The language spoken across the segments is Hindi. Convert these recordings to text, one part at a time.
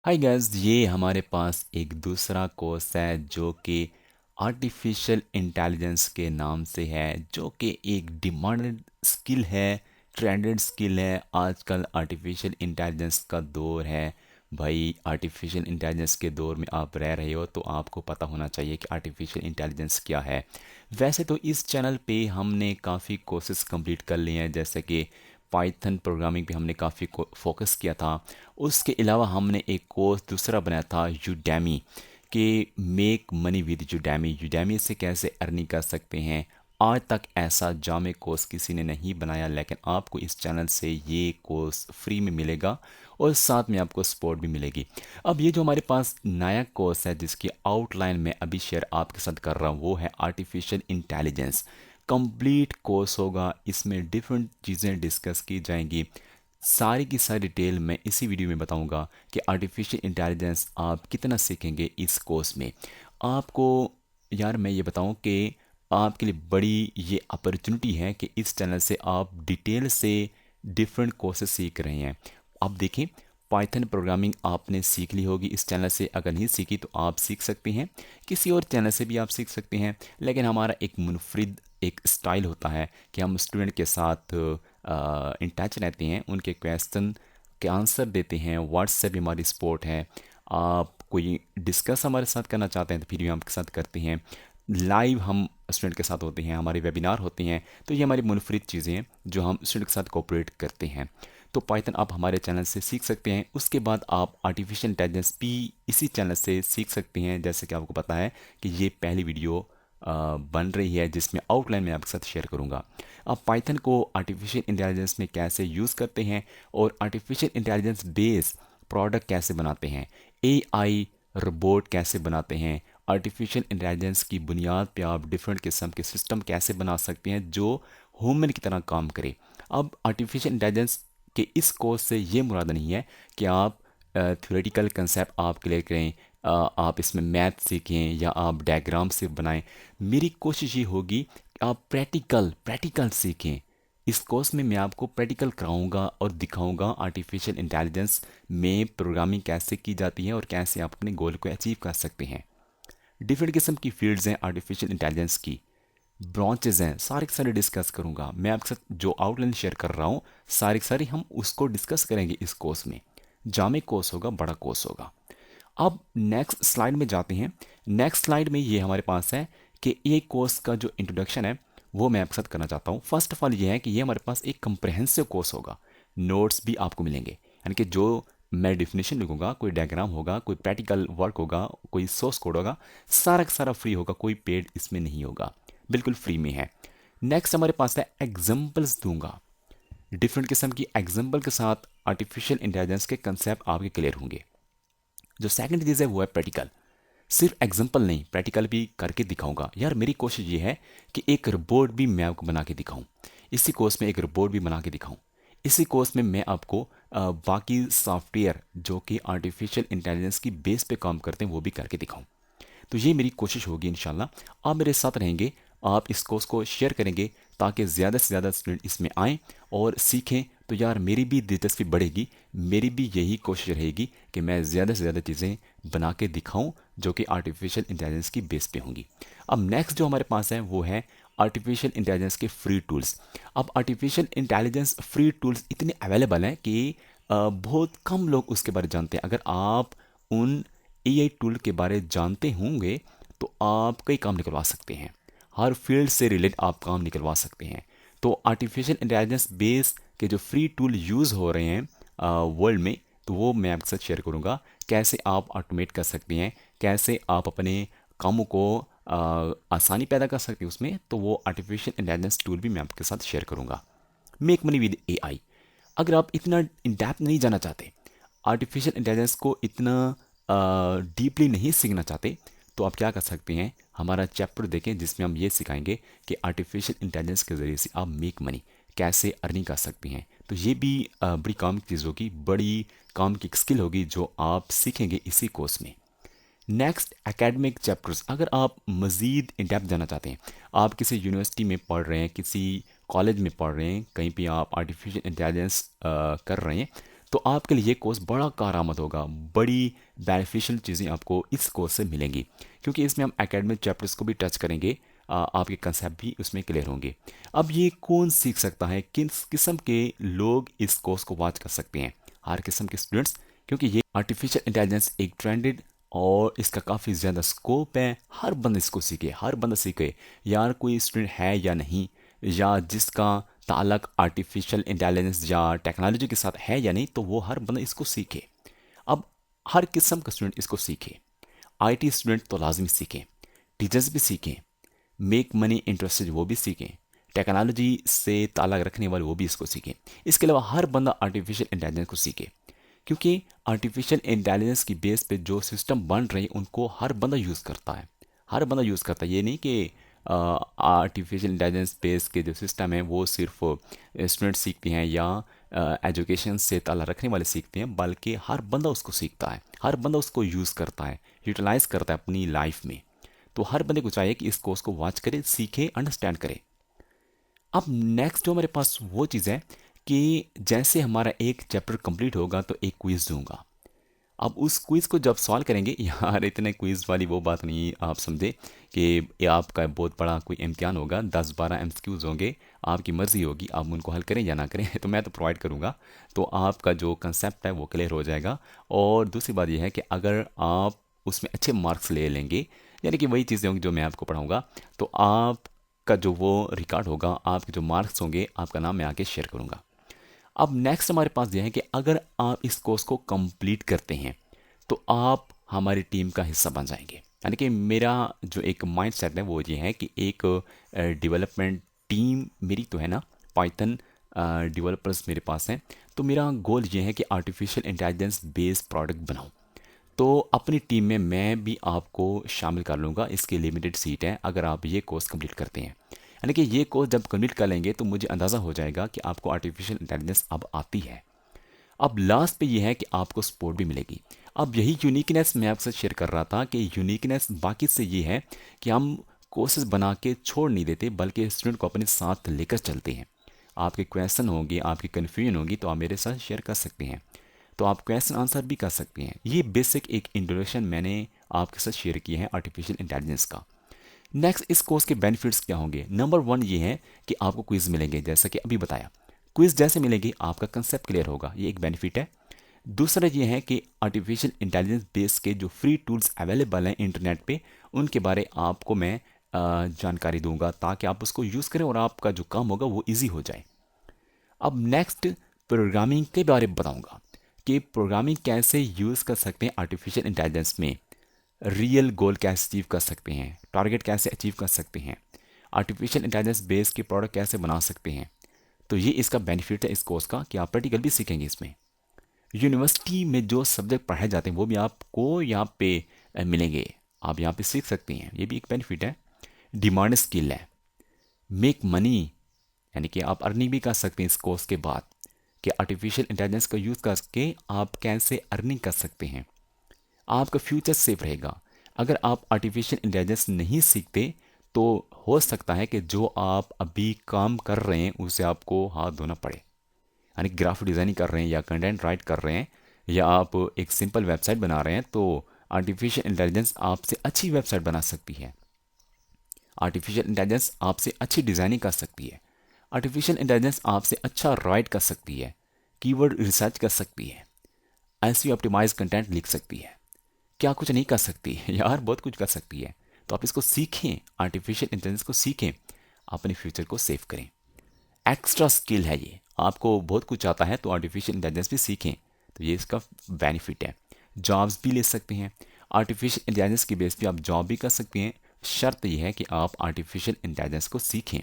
हाय गाइस, ये हमारे पास एक दूसरा कोर्स है जो कि आर्टिफिशियल इंटेलिजेंस के नाम से है, जो कि एक डिमांडेड स्किल है, ट्रेंडेड स्किल है। आजकल आर्टिफिशियल इंटेलिजेंस का दौर है भाई। आर्टिफिशियल इंटेलिजेंस के दौर में आप रह रहे हो तो आपको पता होना चाहिए कि आर्टिफिशियल इंटेलिजेंस क्या है। वैसे तो इस चैनल पे हमने काफ़ी कोर्सेज कंप्लीट कर लिए हैं, जैसे कि पाइथन प्रोग्रामिंग पे हमने काफ़ी फोकस किया था। उसके अलावा हमने एक कोर्स दूसरा बनाया था यूडेमी के, make money with Udemy. Udemy से कैसे अर्निंग कर सकते हैं। आज तक ऐसा जामे कोर्स किसी ने नहीं बनाया, लेकिन आपको इस चैनल से ये कोर्स फ्री में मिलेगा और साथ में आपको सपोर्ट भी मिलेगी। अब ये जो हमारे पास नया कोर्स है जिसकी आउटलाइन मैं अभी शेयर आपके साथ कर रहा हूँ, वो है आर्टिफिशियल इंटेलिजेंस। कंप्लीट कोर्स होगा, इसमें डिफरेंट चीज़ें डिस्कस की जाएंगी। सारी की सारी डिटेल मैं इसी वीडियो में बताऊंगा कि आर्टिफिशियल इंटेलिजेंस आप कितना सीखेंगे इस कोर्स में। आपको यार मैं ये बताऊं कि आपके लिए बड़ी ये अपॉर्चुनिटी है कि इस चैनल से आप डिटेल से डिफरेंट कोर्सेज सीख रहे हैं। अब देखें, पाइथन प्रोग्रामिंग आपने सीख ली होगी इस चैनल से, अगर नहीं सीखी तो आप सीख सकते हैं, किसी और चैनल से भी आप सीख सकते हैं। लेकिन हमारा एक मुनफरिद एक स्टाइल होता है कि हम स्टूडेंट के साथ इन टच रहते हैं, उनके क्वेश्चन के आंसर देते हैं। व्हाट्सएप भी हमारी सपोर्ट है। आप कोई डिस्कस हमारे साथ करना चाहते हैं तो फिर भी हम आपके साथ करते हैं। लाइव हम स्टूडेंट के साथ होते हैं, हमारे वेबिनार होते हैं। तो ये हमारी मुनफरिद चीज़ें हैं जो हम स्टूडेंट के साथ कोऑपरेट करते हैं। तो पाइथन आप हमारे चैनल से सीख सकते हैं। उसके बाद आप आर्टिफिशियल इंटेलिजेंस भी इसी चैनल से सीख सकते हैं। जैसे कि आपको पता है कि ये पहली वीडियो बन रही है जिसमें आउटलाइन मैं आपके साथ शेयर करूंगा। आप पाइथन को आर्टिफिशियल इंटेलिजेंस में कैसे यूज़ करते हैं और आर्टिफिशियल इंटेलिजेंस बेस प्रोडक्ट कैसे बनाते हैं, एआई रोबोट कैसे बनाते हैं, आर्टिफिशियल इंटेलिजेंस की बुनियाद पे आप डिफरेंट किस्म के सिस्टम कैसे बना सकते हैं जो ह्यूमन की तरह काम करे। अब आर्टिफिशियल इंटेलिजेंस के इस कोर्स से ये मुराद नहीं है कि आप थ्योरेटिकल कंसेप्ट आप क्लियर करें, आप इसमें मैथ सीखें या आप डायग्राम से बनाएं। मेरी कोशिश ये होगी कि आप प्रैक्टिकल प्रैक्टिकल सीखें। इस कोर्स में मैं आपको प्रैक्टिकल कराऊंगा और दिखाऊंगा आर्टिफिशियल इंटेलिजेंस में प्रोग्रामिंग कैसे की जाती है और कैसे आप अपने गोल को अचीव कर सकते हैं। डिफरेंट किस्म की फील्ड्स हैं आर्टिफिशियल इंटेलिजेंस की, ब्रांचेज हैं, सारे के सारे डिस्कस करूंगा। मैं आपके साथ जो आउटलाइन शेयर कर रहा हूँ सारे के सारे हम उसको डिस्कस करेंगे इस कोर्स में। जामे कोर्स होगा, बड़ा कोर्स होगा। अब नेक्स्ट स्लाइड में जाते हैं। नेक्स्ट स्लाइड में ये हमारे पास है कि ये कोर्स का जो इंट्रोडक्शन है वो मैं आपके साथ करना चाहता हूँ। फर्स्ट ऑफ ऑल ये है कि ये हमारे पास एक कंप्रहेंसिव कोर्स होगा। नोट्स भी आपको मिलेंगे, यानी कि जो मैं डिफिनेशन लिखूंगा, कोई डायग्राम होगा, कोई प्रैक्टिकल वर्क होगा, कोई सोर्स कोड होगा, सारा का सारा फ्री होगा, कोई पेड इसमें नहीं होगा, बिल्कुल फ्री में है। नेक्स्ट हमारे पास है एग्जाम्पल्स दूंगा। डिफरेंट किस्म की एग्जाम्पल के साथ आर्टिफिशियल इंटेलिजेंस के कंसेप्ट आपके क्लियर होंगे। जो सेकंड चीज़ है वो है प्रैक्टिकल। सिर्फ एग्जाम्पल नहीं, प्रैक्टिकल भी करके दिखाऊंगा। यार मेरी कोशिश ये है कि एक रिपोर्ट भी मैं आपको बना के दिखाऊं। इसी कोर्स में एक रिपोर्ट भी बना के दिखाऊं। इसी कोर्स में मैं आपको बाकी सॉफ्टवेयर जो कि आर्टिफिशियल इंटेलिजेंस की बेस पे काम करते हैं वो भी करके दिखाऊं। तो ये मेरी कोशिश होगी इंशाल्लाह। आप मेरे साथ रहेंगे, आप इस कोर्स को शेयर करेंगे ताकि ज़्यादा से ज़्यादा स्टूडेंट इसमें आएँ और सीखें। तो यार मेरी भी दिलचस्पी बढ़ेगी, मेरी भी यही कोशिश रहेगी कि मैं ज़्यादा से ज़्यादा चीज़ें बना के दिखाऊं जो कि आर्टिफिशियल इंटेलिजेंस की बेस पे होंगी। अब नेक्स्ट जो हमारे पास है वो है आर्टिफिशियल इंटेलिजेंस के फ्री टूल्स। अब आर्टिफिशियल इंटेलिजेंस फ्री टूल्स इतने अवेलेबल हैं कि बहुत कम लोग उसके बारे में जानते हैं। अगर आप उन एआई टूल के बारे जानते होंगे तो आप कई काम निकलवा सकते हैं, हर फील्ड से रिलेट आप काम निकलवा सकते हैं। तो आर्टिफिशियल इंटेलिजेंस बेस के जो फ्री टूल यूज़ हो रहे हैं वर्ल्ड में, तो वो मैं आपके साथ शेयर करूँगा। कैसे आप ऑटोमेट कर सकते हैं, कैसे आप अपने कामों को आसानी पैदा कर सकते हैं उसमें, तो वो आर्टिफिशियल इंटेलिजेंस टूल भी मैं आपके साथ शेयर करूँगा। Make money with AI. अगर आप इतना इन डेप्थ नहीं जाना चाहते, आर्टिफिशियल इंटेलिजेंस को इतना डीपली नहीं सीखना चाहते, तो आप क्या कर सकते हैं, हमारा चैप्टर देखें जिसमें हम ये सिखाएंगे कि आर्टिफिशियल इंटेलिजेंस के ज़रिए से आप मेक मनी कैसे अर्निंग कर सकते हैं। तो ये भी बड़ी काम की चीज़ होगी, बड़ी काम की स्किल होगी जो आप सीखेंगे इसी कोर्स में। Next academic chapters. अगर आप मज़ीद इन डेप्थ जाना चाहते हैं, आप किसी यूनिवर्सिटी में पढ़ रहे हैं, किसी कॉलेज में पढ़ रहे हैं, कहीं पे आप आर्टिफिशियल इंटेलिजेंस कर रहे हैं, तो आपके लिए ये कोर्स बड़ा कारआमद होगा, बड़ी बेनिफिशियल चीज़ें आपको इस कोर्स से मिलेंगी, क्योंकि इसमें हम एकेडमिक चैप्टर्स को भी टच करेंगे, आपके कंसेप्ट भी उसमें क्लियर होंगे। अब ये कौन सीख सकता है, किस किस्म के लोग इस कोर्स को वॉच कर सकते हैं? हर किस्म के स्टूडेंट्स, क्योंकि ये आर्टिफिशियल इंटेलिजेंस एक ट्रेंडेड और इसका काफ़ी ज़्यादा स्कोप है। हर बंदा इसको सीखे, हर बंदा सीखे, यार कोई स्टूडेंट है या नहीं, या जिसका ताल्लुक आर्टिफिशियल इंटेलिजेंस या टेक्नोलॉजी के साथ है या नहीं, तो वो हर बंदा इसको सीखे। अब हर किस्म का स्टूडेंट इसको सीखे। आईटी स्टूडेंट तो लाजमी सीखें, टीचर्स भी सीखें, मेक मनी इंटरेस्टेड वो भी सीखें, टेक्नोलॉजी से ताल्लुक रखने वाले वो भी इसको सीखें। इसके अलावा हर बंदा आर्टिफिशियल इंटेलिजेंस को सीखे, क्योंकि आर्टिफिशियल इंटेलिजेंस की बेस पे जो सिस्टम बन रहे हैं उनको हर बंदा यूज़ करता है। हर बंदा यूज़ करता है, ये नहीं कि आर्टिफिशियल इंटेलिजेंस बेस के जो सिस्टम है वो सिर्फ स्टूडेंट सीखते हैं या एजुकेशन से ताल्लुक रखने वाले सीखते हैं, बल्कि हर बंदा उसको सीखता है, हर बंदा उसको यूज़ करता है, यूटिलाइज करता है अपनी लाइफ में। तो हर बंदे को चाहिए कि इस कोर्स को वॉच करे, सीखे, अंडरस्टैंड करे। अब नेक्स्ट जो हमारे पास वो चीज़ है कि जैसे हमारा एक चैप्टर कंप्लीट होगा तो एक क्विज दूंगा। अब उस क्विज को जब सॉल्व करेंगे, यार इतने क्विज वाली वो बात नहीं, आप समझे कि ये आपका बहुत बड़ा कोई इम्तिहान होगा, 10-12 एमसीक्यूज होंगे, आपकी मर्ज़ी होगी आप उनको हल करें या ना करें। तो मैं तो प्रोवाइड करूँगा, तो आपका जो कंसेप्ट है वो क्लियर हो जाएगा। और दूसरी बात यह है कि अगर आप उसमें अच्छे मार्क्स ले लेंगे, यानी कि वही चीज़ें होंगी जो मैं आपको पढ़ाऊँगा, तो आपका जो वो रिकॉर्ड होगा, आपके जो मार्क्स होंगे, आपका नाम मैं आके शेयर करूँगा। अब नेक्स्ट हमारे पास यह है कि अगर आप इस कोर्स को कंप्लीट करते हैं तो आप हमारी टीम का हिस्सा बन जाएंगे। यानी कि मेरा जो एक माइंड सेट है वो ये है कि एक डेवलपमेंट टीम मेरी तो है ना, पाइथन डेवलपर्स मेरे पास हैं। तो मेरा गोल ये है कि आर्टिफिशियल इंटेलिजेंस बेस्ड प्रोडक्ट बनाऊं। तो अपनी टीम में मैं भी आपको शामिल कर लूँगा, इसकी लिमिटेड सीट है अगर आप ये कोर्स कंप्लीट करते हैं। यानी कि ये कोर्स जब कंप्लीट कर लेंगे तो मुझे अंदाज़ा हो जाएगा कि आपको आर्टिफिशियल इंटेलिजेंस अब आती है। अब लास्ट पे ये है कि आपको सपोर्ट भी मिलेगी। अब यही यूनिकनेस मैं आपसे शेयर कर रहा था कि यूनिकनेस बाकी से ये है कि हम कोर्सेज बना के छोड़ नहीं देते, बल्कि स्टूडेंट को अपने साथ लेकर चलते हैं। आपके क्वेश्चन होंगे, आपकी कन्फ्यूजन होगी, तो आप मेरे साथ शेयर कर सकते हैं, तो आप क्वेश्चन आंसर भी कर सकते हैं। ये बेसिक एक इंट्रोडक्शन मैंने आपके साथ शेयर किया है आर्टिफिशियल इंटेलिजेंस का। नेक्स्ट, इस कोर्स के बेनिफिट्स क्या होंगे? नंबर 1 ये है कि आपको क्विज मिलेंगे, जैसा कि अभी बताया। क्विज जैसे मिलेगी आपका कंसेप्ट क्लियर होगा, ये एक बेनिफिट है। दूसरा ये है कि आर्टिफिशियल इंटेलिजेंस बेस के जो फ्री टूल्स अवेलेबल हैं इंटरनेट पे, उनके बारे आपको मैं जानकारी दूंगा, ताकि आप उसको यूज़ करें और आपका जो काम होगा वो ईजी हो जाए। अब नेक्स्ट, प्रोग्रामिंग के बारे में बताऊंगा कि प्रोग्रामिंग कैसे यूज़ कर सकते हैं आर्टिफिशियल इंटेलिजेंस में, रियल गोल कैसे अचीव कर सकते हैं, टारगेट कैसे अचीव कर सकते हैं, आर्टिफिशियल इंटेलिजेंस बेस के प्रोडक्ट कैसे बना सकते हैं। तो ये इसका बेनिफिट है इस कोर्स का कि आप प्रैक्टिकल भी सीखेंगे इसमें। यूनिवर्सिटी में जो सब्जेक्ट पढ़ाए जाते हैं वो भी आपको यहाँ पे मिलेंगे, आप यहाँ पे सीख सकते हैं, ये भी एक बेनिफिट है। डिमांड स्किल है, मेक मनी, यानी कि आप अर्निंग भी कर सकते हैं इस कोर्स के बाद, कि आर्टिफिशियल इंटेलिजेंस का यूज़ करके आप कैसे अर्निंग कर सकते हैं। आपका फ्यूचर सेफ रहेगा। अगर आप आर्टिफिशियल इंटेलिजेंस नहीं सीखते तो हो सकता है कि जो आप अभी काम कर रहे हैं उसे आपको हाथ धोना पड़े। यानी ग्राफिक डिज़ाइनिंग कर रहे हैं या कंटेंट राइट कर रहे हैं या आप एक सिंपल वेबसाइट बना रहे हैं, तो आर्टिफिशियल इंटेलिजेंस आपसे अच्छी वेबसाइट बना सकती है। आर्टिफिशियल इंटेलिजेंस आपसे अच्छी डिज़ाइनिंग कर सकती है। आर्टिफिशियल इंटेलिजेंस आपसे अच्छा राइट कर सकती है, कीवर्ड रिसर्च कर सकती है, एसईओ ऑप्टिमाइज कंटेंट लिख सकती है। क्या कुछ नहीं कर सकती? यार बहुत कुछ कर सकती है। तो आप इसको सीखें, आर्टिफिशियल इंटेलिजेंस को सीखें, अपने फ्यूचर को सेव करें। एक्स्ट्रा स्किल है ये, आपको बहुत कुछ आता है तो आर्टिफिशियल इंटेलिजेंस भी सीखें, तो ये इसका बेनिफिट है। जॉब्स भी ले सकते हैं, आर्टिफिशियल इंटेलिजेंस की बेस पे आप जॉब भी कर सकते हैं, शर्त यह है कि आप आर्टिफिशियल इंटेलिजेंस को सीखें।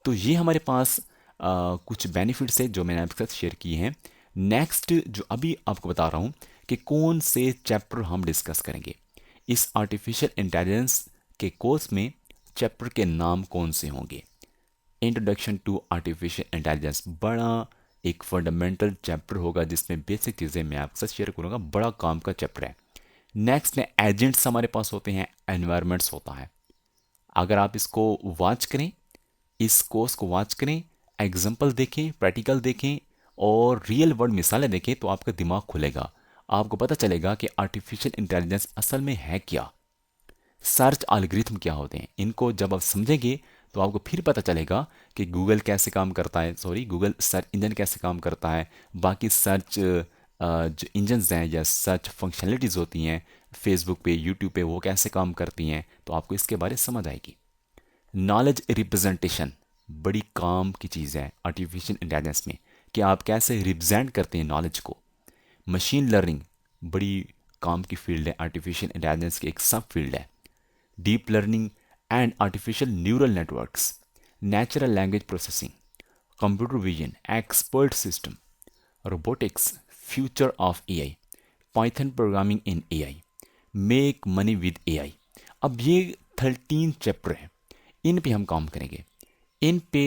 तो ये हमारे पास कुछ बेनिफिट्स है जो मैंने आपके साथ शेयर किए हैं। नेक्स्ट जो अभी आपको बता रहा हूँ कि कौन से चैप्टर हम डिस्कस करेंगे इस आर्टिफिशियल इंटेलिजेंस के कोर्स में, चैप्टर के नाम कौन से होंगे। इंट्रोडक्शन टू आर्टिफिशियल इंटेलिजेंस बड़ा एक फंडामेंटल चैप्टर होगा, जिसमें बेसिक चीज़ें मैं आपके साथ शेयर करूँगा, बड़ा काम का चैप्टर है। नेक्स्ट है एजेंट्स हमारे पास होते हैं, एनवायरमेंट्स होता है। अगर आप इसको वॉच करें, इस कोर्स को वॉच करें, एग्जाम्पल देखें, प्रैक्टिकल देखें और रियल वर्ल्ड मिसालें देखें तो आपका दिमाग खुलेगा, आपको पता चलेगा कि आर्टिफिशियल इंटेलिजेंस असल में है क्या, सर्च एल्गोरिथम क्या होते हैं। इनको जब आप समझेंगे तो आपको फिर पता चलेगा कि गूगल कैसे काम करता है, सॉरी गूगल सर्च इंजन कैसे काम करता है, बाकी सर्च जो इंजन्स हैं या सर्च फंक्शनलिटीज़ होती हैं फेसबुक पे यूट्यूब पे वो कैसे काम करती हैं, तो आपको इसके बारे में समझ आएगी। नॉलेज रिप्रेजेंटेशन बड़ी काम की चीज़ है आर्टिफिशियल इंटेलिजेंस में, कि आप कैसे रिप्रेजेंट करते हैं नॉलेज को। मशीन लर्निंग बड़ी काम की फील्ड है, आर्टिफिशियल इंटेलिजेंस की एक सब फील्ड है। Deep learning and artificial neural networks, natural language processing, computer vision, expert system, robotics, future of AI, Python programming in AI, make money with AI. अब ये 13 चैप्टर हैं, इन पे हम काम करेंगे। इन पे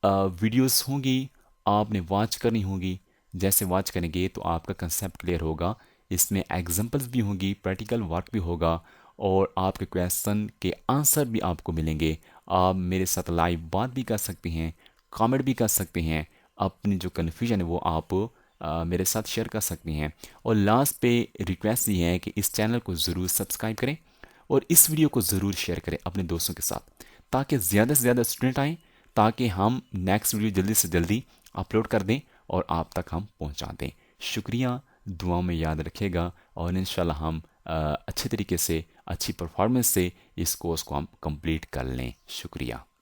वीडियोस होंगी, आपने वॉच करनी होगी। जैसे वॉच करेंगे तो आपका कंसेप्ट क्लियर होगा। इसमें एग्जांपल्स भी होंगी, प्रैक्टिकल वर्क भी होगा और आपके क्वेश्चन के आंसर भी आपको मिलेंगे। आप मेरे साथ लाइव बात भी कर सकते हैं, कमेंट भी कर सकते हैं, अपनी जो कन्फ्यूजन है वो आप मेरे साथ शेयर कर सकते हैं। और लास्ट पे रिक्वेस्ट ये है कि इस चैनल को ज़रूर सब्सक्राइब करें और इस वीडियो को ज़रूर शेयर करें अपने दोस्तों के साथ, ताकि ज़्यादा से ज़्यादा स्टूडेंट आएँ, ताकि हम नेक्स्ट वीडियो जल्दी से जल्दी अपलोड कर दें और आप तक हम पहुंचा दें। शुक्रिया, दुआ में याद रखिएगा और इंशाल्लाह हम अच्छे तरीके से अच्छी परफॉर्मेंस से इस कोर्स को हम कंप्लीट कर लें। शुक्रिया।